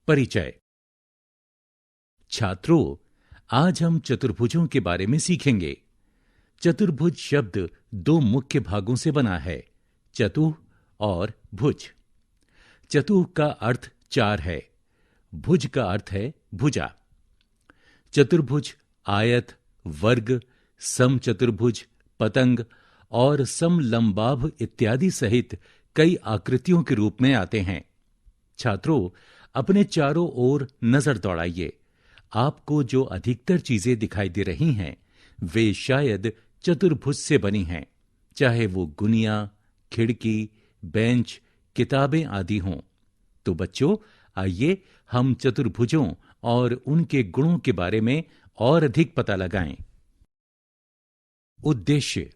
परिचय। छात्रों, आज हम चतुर्भुजों के बारे में सीखेंगे। चतुर्भुज शब्द दो मुख्य भागों से बना है, चतुः और भुज। चतुः का अर्थ चार है, भुज का अर्थ है भुजा। चतुर्भुज आयत, वर्ग, समचतुर्भुज, पतंग और समलंबाभ इत्यादि सहित कई आकृतियों के रूप में आते हैं। छात्रों, अपने चारों ओर नजर दौड़ाइए। आपको जो अधिकतर चीजें दिखाई दे रही हैं, वे शायद चतुर्भुज से बनी हैं, चाहे वो गुनिया, खिड़की, बेंच, किताबें आदि हों। तो बच्चों, आइए हम चतुर्भुजों और उनके गुणों के बारे में और अधिक पता लगाएं। उद्देश्य।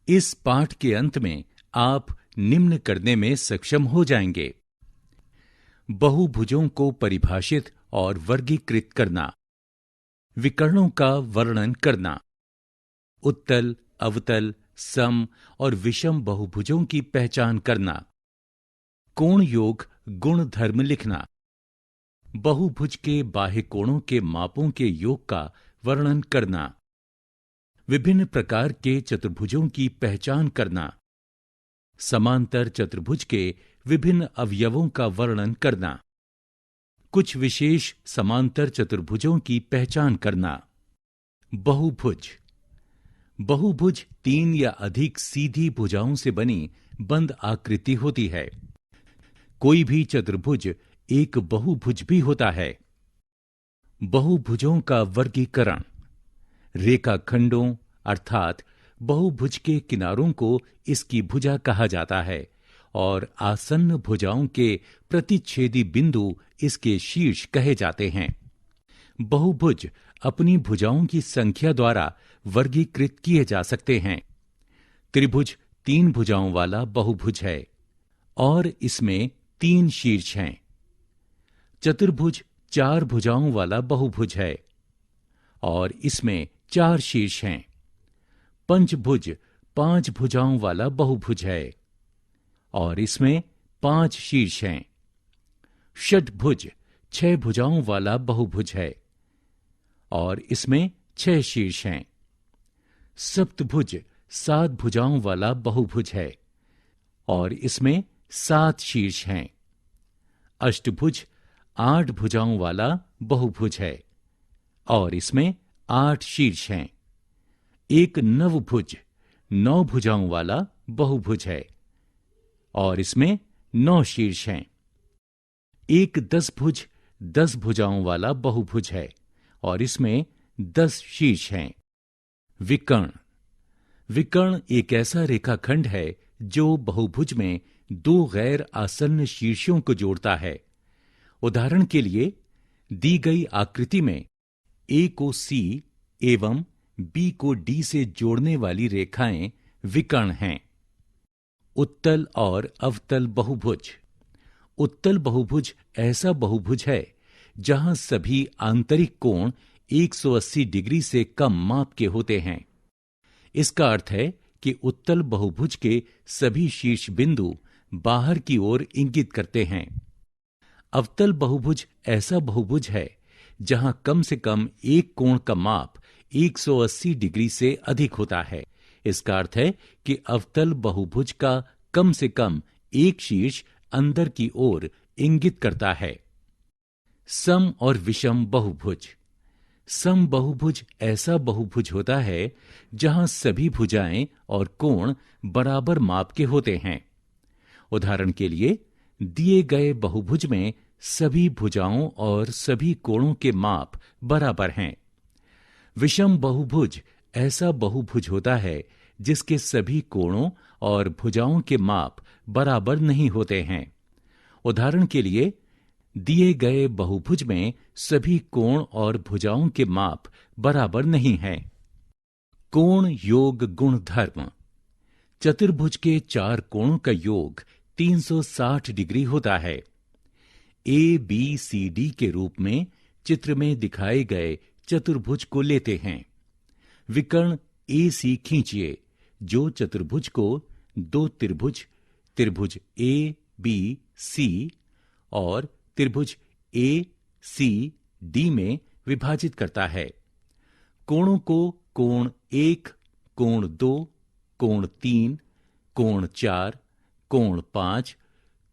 इस पाठ के अंत में आप निम्न करने में सक्षम हो जाएंगे: बहुभुजों को परिभाषित और वर्गीकृत करना, विकर्णों का वर्णन करना, उत्तल, अवतल, सम और विषम बहुभुजों की पहचान करना, कोण योग गुण धर्म लिखना, बहुभुज के बाह्य कोणों के मापों के योग का वर्णन करना, विभिन्न प्रकार के चतुर्भुजों की पहचान करना, समांतर चतुर्भुज के विभिन्न अवयवों का वर्णन करना, कुछ विशेष समांतर चतुर्भुजों की पहचान करना। बहुभुज। बहुभुज तीन या अधिक सीधी भुजाओं से बनी बंद आकृति होती है। कोई भी चतुर्भुज एक बहुभुज भी होता है। बहुभुजों का वर्गीकरण। रेखाखंडों अर्थात बहुभुज के किनारों को इसकी भुजा कहा जाता है और आसन्न भुजाओं के प्रतिच्छेदी बिंदु इसके शीर्ष कहे जाते हैं। बहुभुज अपनी भुजाओं की संख्या द्वारा वर्गीकृत किए जा सकते हैं। त्रिभुज तीन भुजाओं वाला बहुभुज है और इसमें तीन शीर्ष हैं। चतुर्भुज चार भुजाओं वाला बहुभुज है और इसमें चार शीर्ष हैं। पंचभुज पांच भुजाओं वाला बहुभुज है और इसमें पांच शीर्ष हैं। षटभुज छह भुजाओं वाला बहुभुज है और इसमें छह शीर्ष हैं। सप्तभुज सात भुजाओं वाला बहुभुज है और इसमें सात शीर्ष हैं। अष्टभुज आठ भुजाओं वाला बहुभुज है और इसमें आठ शीर्ष हैं। एक नवभुज नौ भुजाओं वाला बहुभुज है और इसमें नौ शीर्ष हैं। एक दसभुज दस भुजाओं वाला बहुभुज है और इसमें 10 शीर्ष हैं। विकर्ण। विकर्ण एक ऐसा रेखाखंड है जो बहुभुज में दो गैर आसन्न शीर्षों को जोड़ता है। उदाहरण के लिए, दी गई आकृति में ए को सी एवं बी को डी से जोड़ने वाली रेखाएं विकर्ण हैं। उत्तल और अवतल बहुभुज। उत्तल बहुभुज ऐसा बहुभुज है जहां सभी आंतरिक कोण 180 डिग्री से कम माप के होते हैं। इसका अर्थ है कि उत्तल बहुभुज के सभी शीर्ष बिंदु बाहर की ओर इंगित करते हैं। अवतल बहुभुज ऐसा बहुभुज है जहां कम से कम एक कोण का माप 180 डिग्री से अधिक होता है। इसका अर्थ है कि अवतल बहुभुज का कम से कम एक शीर्ष अंदर की ओर इंगित करता है। सम और विषम बहुभुज। सम बहुभुज ऐसा बहुभुज होता है जहां सभी भुजाएं और कोण बराबर माप के होते हैं। उदाहरण के लिए, दिए गए बहुभुज में सभी भुजाओं और सभी कोणों के माप बराबर हैं। विषम बहुभुज ऐसा बहुभुज होता है जिसके सभी कोणों और भुजाओं के माप बराबर नहीं होते हैं। उदाहरण के लिए, दिए गए बहुभुज में सभी कोण और भुजाओं के माप बराबर नहीं हैं। कोण योग गुण धर्म। चतुर्भुज के चार कोणों का योग 360 डिग्री होता है। ए बी सी डी के रूप में चित्र में दिखाए गए चतुर्भुज को लेते हैं। विकर्ण ए सी खींचिए जो चतुर्भुज को दो त्रिभुज त्रिभुज ए बी सी और त्रिभुज ए सी डी में विभाजित करता है। कोणों को कोण 1, कोण 2, कोण 3, कोण 4, कोण 5,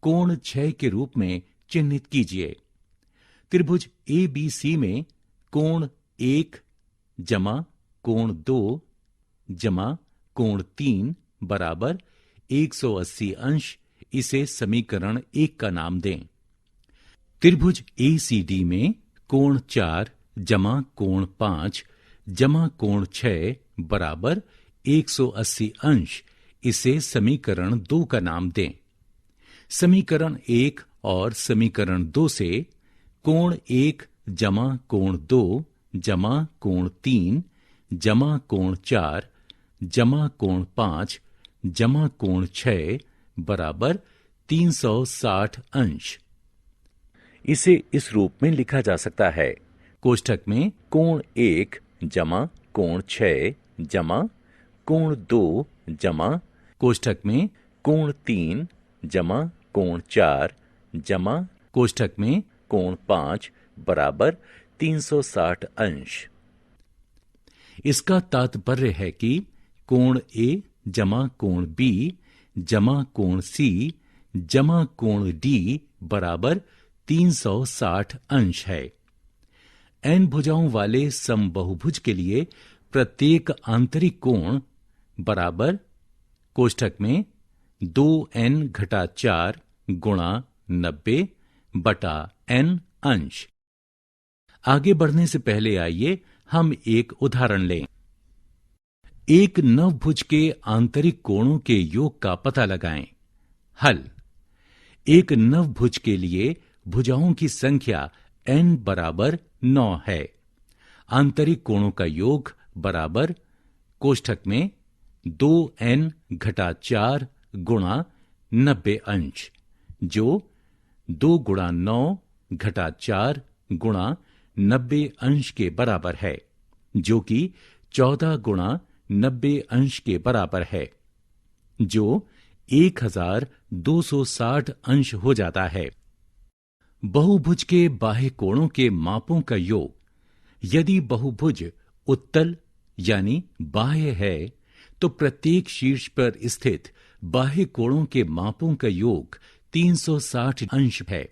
कोण 6 के रूप में चिन्हित कीजिए। त्रिभुज ए बी सी में कोण 1 जमा कोण 2 जमा कोण 3 बराबर 180 अंश, इसे समीकरण 1 का नाम दें। त्रिभुज ए सी डी में कोण 4 जमा कोण 5 जमा कोण 6 बराबर 180 अंश, इसे समीकरण 2 का नाम दें। समीकरण 1 और समीकरण 2 से कोण 1 जमा कोण 2 जमा कोण 3 जमा कोण 4 जमा कोण 5 जमा कोण 6 बराबर 360 अंश, इसे इस रूप में लिखा जा सकता है। कोष्ठक में कोण 1 जमा कोण 6 जमा कोण 2 जमा कोष्ठक में कोण 3 जमा कोण 4 जमा कोष्ठक में कोण 5 बराबर 360 अंश। इसका तात्पर्य है कि कोण ए जमा कोण बी जमा कोण सी जमा कोण डी बराबर 360 अंश है। एन भुजाओं वाले समबहुभुज के लिए प्रत्येक आंतरिक कोण बराबर कोष्ठक में 2n घटा 4 गुणा 90 बटा n अंश। आगे बढ़ने से पहले आइए हम एक उदाहरण लें। एक नवभुज के आंतरिक कोणों के योग का पता लगाएं। हल। एक नवभुज के लिए भुजाओं की संख्या n बराबर 9 है। आंतरिक कोणों का योग बराबर कोष्ठक में 2n घटा 4 गुणा 90 अंश, जो 2 गुणा 9 घटा 4 गुणा 90 अंश के बराबर है, जो कि 14 गुणा 90 अंश के बराबर है, जो 1260 अंश हो जाता है। बहुभुज के बाह्य कोणों के मापों का योग, यदि बहुभुज उत्तल यानी बाह्य है तो प्रत्येक शीर्ष पर स्थित बाह्य कोणों के मापों का योग 360 अंश है।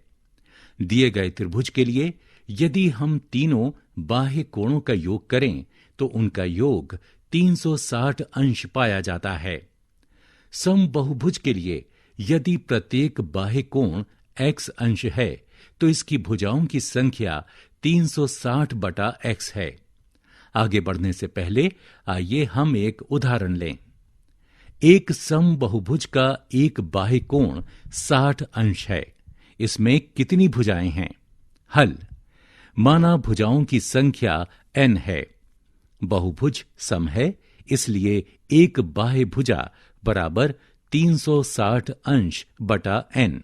दिए गए त्रिभुज के लिए यदि हम तीनों बाह्य कोणों का योग करें तो उनका योग 360 अंश पाया जाता है। समबहुभुज के लिए यदि प्रत्येक बाह्य कोण x अंश है तो इसकी भुजाओं की संख्या 360 बटा x है। आगे बढ़ने से पहले आइए हम एक उदाहरण लें। एक समबहुभुज का एक बाह्य कोण 60 अंश है। इसमें कितनी भुजाएं हैं? हल। माना भुजाओं की संख्या n है। बहुभुज सम है, इसलिए एक बाह्य भुजा बराबर 360 अंश बटा n।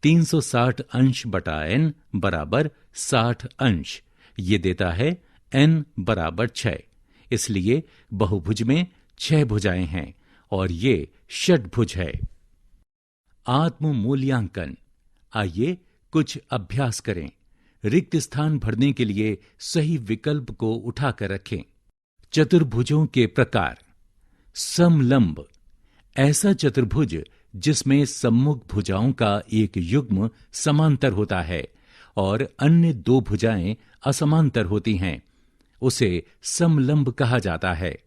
360 अंश बटा n बराबर 60 अंश। ये देता है n बराबर 6। इसलिए बहुभुज में 6 भुजाएं हैं और ये षटभुज है। आत्म मूल्यांकन। आइए कुछ अभ्यास करें। रिक्त स्थान भरने के लिए सही विकल्प को उठाकर रखें। चतुर्भुजों के प्रकार। समलंब, ऐसा चतुर्भुज जिसमें सम्मुख भुजाओं का एक युग्म समांतर होता है और अन्य दो भुजाएं असमांतर होती हैं, उसे समलंब कहा जाता है।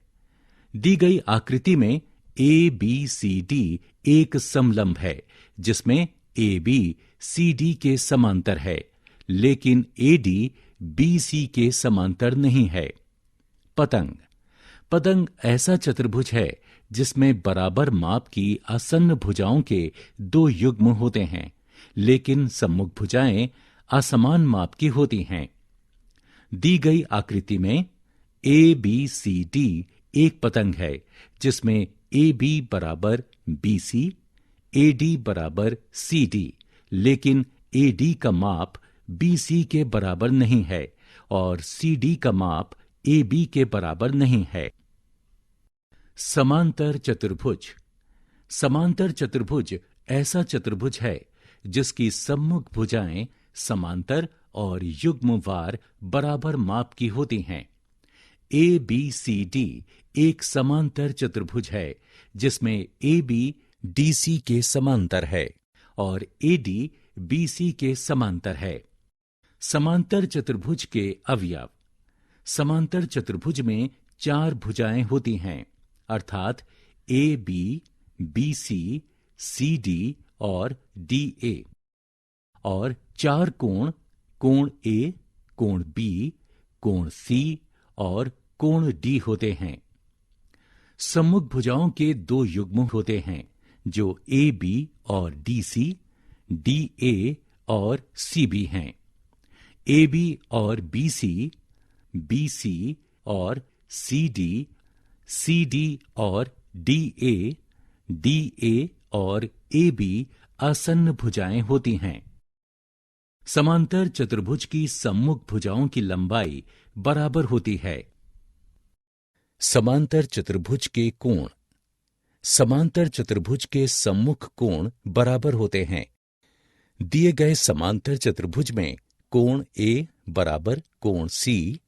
दी गई आकृति में ए बी सी डी एक समलंब है जिसमें ए बी सी डी के समांतर है, लेकिन ए डी बी सी के समांतर नहीं है। पतंग। पतंग ऐसा चतुर्भुज है जिसमें बराबर माप की आसन्न भुजाओं के दो युग्म होते हैं, लेकिन सम्मुख भुजाएं असमान माप की होती हैं। दी गई आकृति में ए बी सी डी एक पतंग है जिसमें ए बी बराबर बी सी, ए डी बराबर सी डी, लेकिन ए डी का माप बी सी के बराबर नहीं है और सी डी का माप ए बी के बराबर नहीं है। समांतर चतुर्भुज। समांतर चतुर्भुज ऐसा चतुर्भुज है जिसकी सम्मुख भुजाएं समांतर और युग्मवार बराबर माप की होती हैं। ए बी सी डी एक समांतर चतुर्भुज है जिसमें ए बी डी सी के समांतर है और ए डी बी सी के समांतर है। समांतर चतुर्भुज के अवयव। समांतर चतुर्भुज में 4 भुजाएं होती हैं, अर्थात A B, B C, C D और डी ए, और 4 कोण, कोण ए, कोण बी, कोण सी और कोण डी होते हैं। सम्मुख भुजाओं के 2 युग्म होते हैं जो ए बी और डी सी, डी ए और सी बी हैं। ए बी और बी सी और सी डी और डी ए और ए बी आसन्न भुजाएं होती हैं। समांतर चतुर्भुज की सम्मुख भुजाओं की लंबाई बराबर होती है। समांतर चतुर्भुज के कोण। समांतर चतुर्भुज के सम्मुख कोण बराबर होते हैं। दिए गए समांतर चतुर्भुज में कोण ए बराबर कोण सी,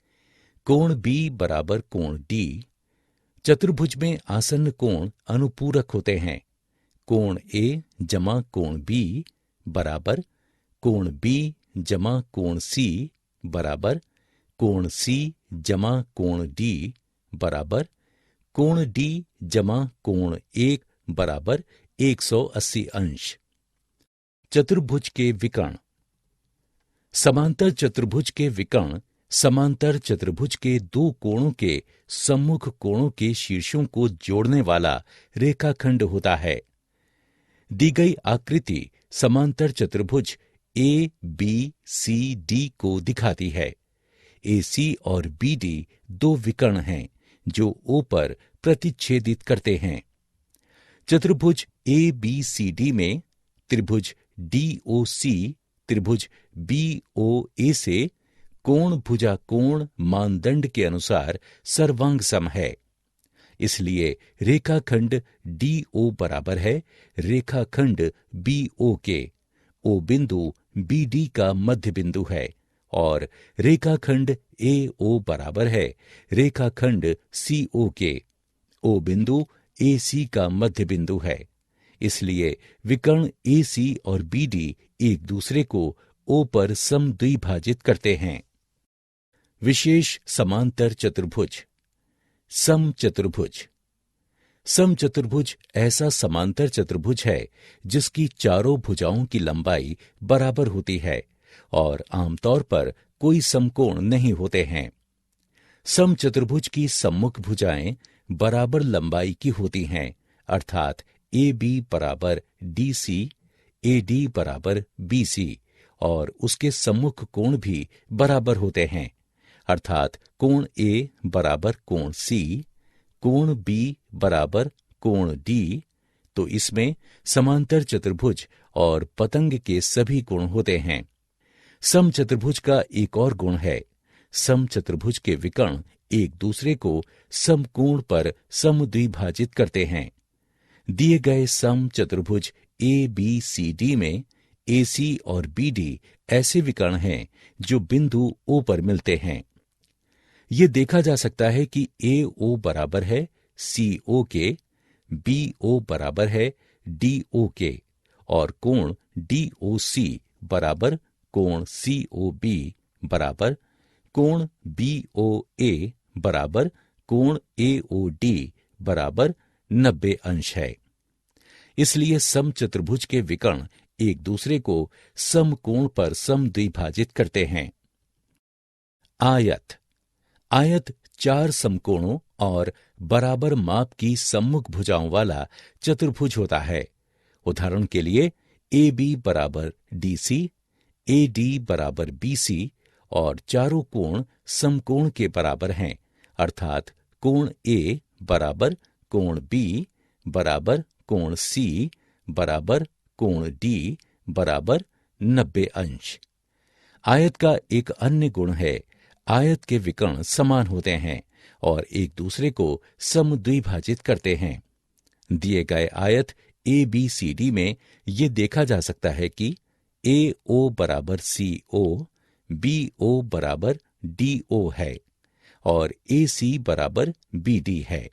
कोण बी बराबर कोण डी। चतुर्भुज में आसन्न कोण अनुपूरक होते हैं। कोण ए जमा कोण बी बराबर कोण बी जमा कोण सी बराबर कोण सी जमा कोण डी बराबर कोण डी जमा कोण 1 बराबर 180 अंश। चतुर्भुज के विकर्ण। समांतर चतुर्भुज के विकर्ण समांतर चतुर्भुज के 2 कोणों के सम्मुख कोणों के शीर्षों को जोड़ने वाला रेखाखंड होता है। दी गई आकृति समांतर चतुर्भुज ए बी सी डी को दिखाती है। ए सी और बी डी 2 विकर्ण हैं जो ओ पर प्रतिच्छेदित करते हैं। चतुर्भुज ए बी सी डी में त्रिभुज डी ओ सी त्रिभुज बी ओ ए से कोण भुजा कोण मानदंड के अनुसार सर्वांग सम है। इसलिए रेखाखंड डी ओ बराबर है रेखाखंड बी ओ के। ओ बिंदु बी डी का मध्य बिंदु है और रेखाखंड ए ओ बराबर है रेखाखंड सी ओ के। ओ बिंदु ए सी का मध्य बिंदु है। इसलिए विकर्ण ए सी और बी डी एक दूसरे को ओ पर समद्विभाजित करते हैं। विशेष समांतर चतुर्भुज। समचतुर्भुज। समचतुर्भुज ऐसा समांतर चतुर्भुज है जिसकी चारों भुजाओं की लंबाई बराबर होती है और आमतौर पर कोई समकोण नहीं होते हैं। समचतुर्भुज की सम्मुख भुजाएं बराबर लंबाई की होती हैं, अर्थात ए बी बराबर डी सी, ए डी बराबर बी सी, और उसके सम्मुख कोण भी बराबर होते हैं, अर्थात कोण ए बराबर कोण सी, कोण बी बराबर कोण डी। तो इसमें समांतर चतुर्भुज और पतंग के सभी कोण होते हैं। समचतुर्भुज का एक और गुण है, समचतुर्भुज के विकर्ण एक दूसरे को समकोण पर समद्विभाजित करते हैं। दिए गए समचतुर्भुज ए बी सी डी में ए सी और बी डी ऐसे विकर्ण हैं जो बिंदु ओ पर मिलते हैं। यह देखा जा सकता है कि ए ओ बराबर है सी ओ के, बी ओ बराबर है डी ओ के, और कोण डी ओ सी बराबर कोण सी ओ बी बराबर कोण बी ओ ए बराबर कोण ए ओ डी बराबर 90 अंश है। इसलिए समचतुर्भुज के विकर्ण एक दूसरे को समकोण पर समद्विभाजित करते हैं। आयत। आयत 4 समकोणों और बराबर माप की सम्मुख भुजाओं वाला चतुर्भुज होता है। उदाहरण के लिए ए बी बराबर डी सी, ए डी बराबर बी सी, और चारों कोण समकोण के बराबर हैं, अर्थात कोण ए बराबर कोण बी बराबर कोण सी बराबर कोण डी बराबर 90 अंश। आयत का एक अन्य गुण है, आयत के विकर्ण समान होते हैं और एक दूसरे को समद्विभाजित करते हैं। दिए गए आयत ए बी सी डी में यह देखा जा सकता है कि ए ओ बराबर सी ओ, बी ओ बराबर डी ओ है और ए सी बराबर बी डी है।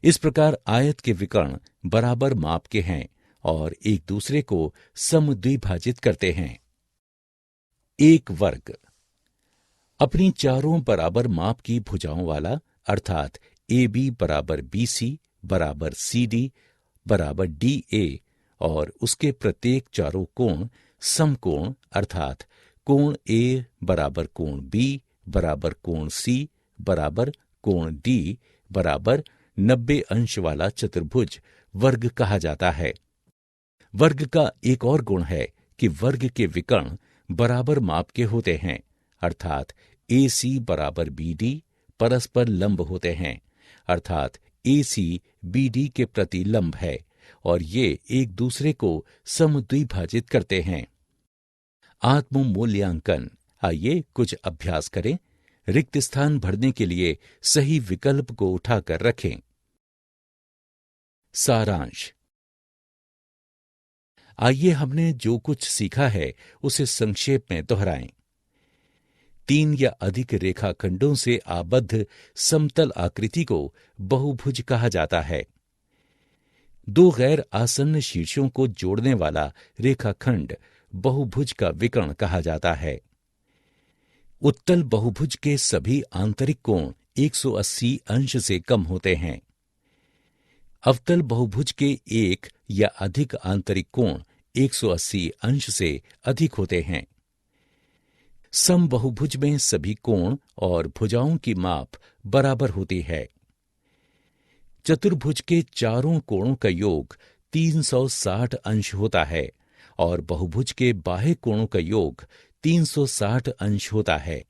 इस प्रकार आयत के विकर्ण बराबर माप के हैं और एक दूसरे को समद्विभाजित करते हैं। एक वर्ग अपनी चारों बराबर माप की भुजाओं वाला अर्थात ए बी बराबर बी सी बराबर सी डी बराबर डी ए और उसके प्रत्येक चारों कोण समकोण अर्थात कोण ए बराबर कोण बी बराबर कोण सी बराबर कोण डी बराबर 90 अंश वाला चतुर्भुज वर्ग कहा जाता है। वर्ग का एक और गुण है कि वर्ग के विकर्ण बराबर माप के होते हैं अर्थात ए सी बराबर बी डी परस्पर लंब होते हैं अर्थात ए सी बी डी के प्रति लंब है और ये एक दूसरे को समद्विभाजित करते हैं। आत्म मूल्यांकन। आइए कुछ अभ्यास करें। रिक्त स्थान भरने के लिए सही विकल्प को उठाकर रखें। सारांश। आइए हमने जो कुछ सीखा है उसे संक्षेप में दोहराएं। 3 या अधिक रेखाखंडों से आबद्ध समतल आकृति को बहुभुज कहा जाता है। 2 गैर आसन्न शीर्षों को जोड़ने वाला रेखाखंड बहुभुज का विकर्ण कहा जाता है। उत्तल बहुभुज के सभी आंतरिक कोण 180 अंश से कम होते हैं। अवतल बहुभुज के एक या अधिक आंतरिक कोण 180 अंश से अधिक होते हैं। समबहुभुज में सभी कोण और भुजाओं की माप बराबर होती है। चतुर्भुज के चारों कोणों का योग 360 अंश होता है और बहुभुज के बाह्य कोणों का योग 360 अंश होता है।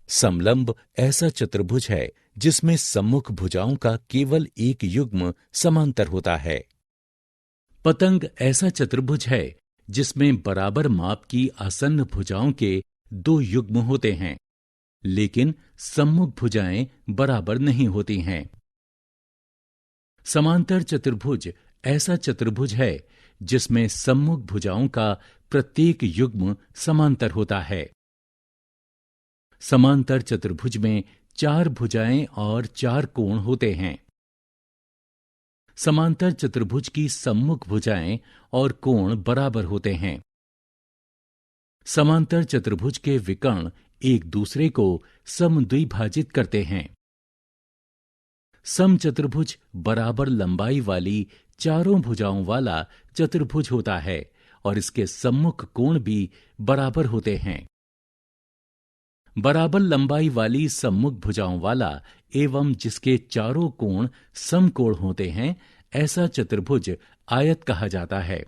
समलंब ऐसा चतुर्भुज है जिसमें सम्मुख भुजाओं का केवल एक युग्म समांतर होता है। पतंग ऐसा चतुर्भुज है जिसमें बराबर माप की आसन्न भुजाओं के 2 युग्म होते हैं, लेकिन सम्मुख भुजाएं बराबर नहीं होती हैं। समांतर चतुर्भुज ऐसा चतुर्भुज है जिसमें सम्मुख भुजाओं का प्रत्येक युग्म समांतर होता है। समांतर चतुर्भुज में 4 भुजाएं और 4 कोण होते हैं। समांतर चतुर्भुज की सम्मुख भुजाएं और कोण बराबर होते हैं। समांतर चतुर्भुज के विकर्ण एक दूसरे को समद्विभाजित करते हैं। समचतुर्भुज बराबर लंबाई वाली चारों भुजाओं वाला चतुर्भुज होता है और इसके सम्मुख कोण भी बराबर होते हैं। बराबर लंबाई वाली सम्मुख भुजाओं वाला एवं जिसके चारों कोण समकोण होते हैं, ऐसा चतुर्भुज आयत कहा जाता है।